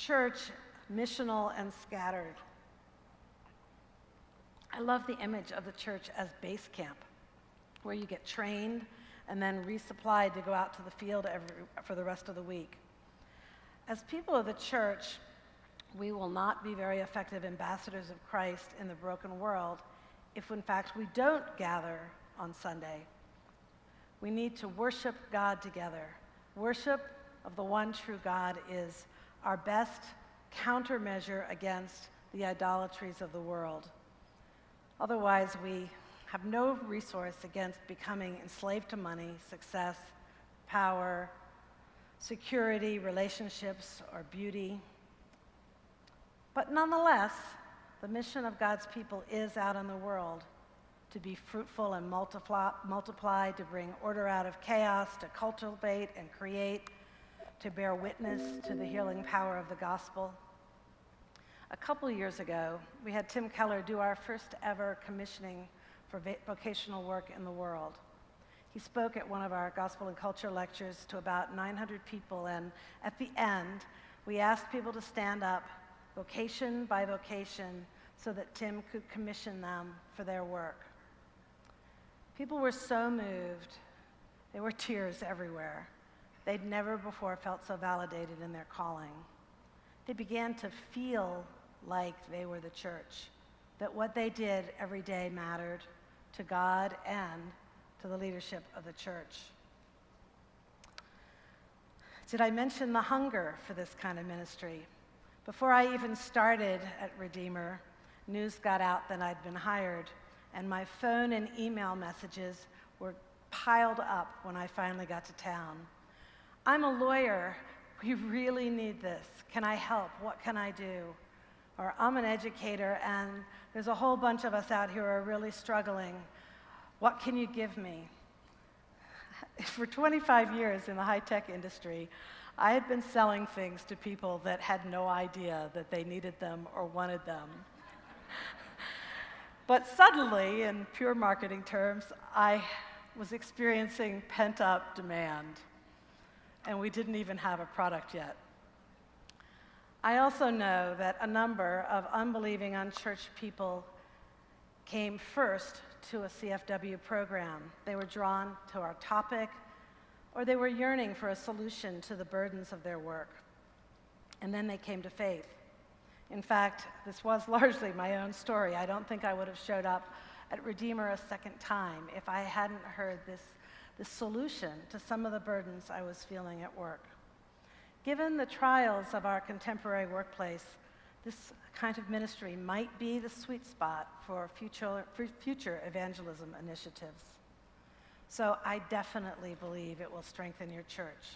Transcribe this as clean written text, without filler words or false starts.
church, missional and scattered. I love the image of the church as base camp, where you get trained and then resupplied to go out to the field for the rest of the week. As people of the church, we will not be very effective ambassadors of Christ in the broken world if, in fact, we don't gather on Sunday. We need to worship God together. Worship of the one true God is our best countermeasure against the idolatries of the world. Otherwise, we have no resource against becoming enslaved to money, success, power, security, relationships, or beauty. But nonetheless, the mission of God's people is out in the world to be fruitful and multiply, to bring order out of chaos, to cultivate and create, to bear witness to the healing power of the gospel. A couple years ago, we had Tim Keller do our first ever commissioning for vocational work in the world. He spoke at one of our gospel and culture lectures to about 900 people, and at the end, we asked people to stand up, vocation by vocation, so that Tim could commission them for their work. People were so moved. There were tears everywhere. They'd never before felt so validated in their calling. They began to feel like they were the church, that what they did every day mattered to God and to the leadership of the church. Did I mention the hunger for this kind of ministry? Before I even started at Redeemer, news got out that I'd been hired, and my phone and email messages were piled up when I finally got to town. I'm a lawyer. We really need this. Can I help? What can I do? Or I'm an educator, and there's a whole bunch of us out here who are really struggling. What can you give me? For 25 years in the high-tech industry, I had been selling things to people that had no idea that they needed them or wanted them. But suddenly, in pure marketing terms, I was experiencing pent-up demand, and we didn't even have a product yet. I also know that a number of unbelieving, unchurched people came first to a CFW program. They were drawn to our topic, or they were yearning for a solution to the burdens of their work. And then they came to faith. In fact, this was largely my own story. I don't think I would have showed up at Redeemer a second time if I hadn't heard this solution to some of the burdens I was feeling at work. Given the trials of our contemporary workplace, this kind of ministry might be the sweet spot for future evangelism initiatives. So I definitely believe it will strengthen your church.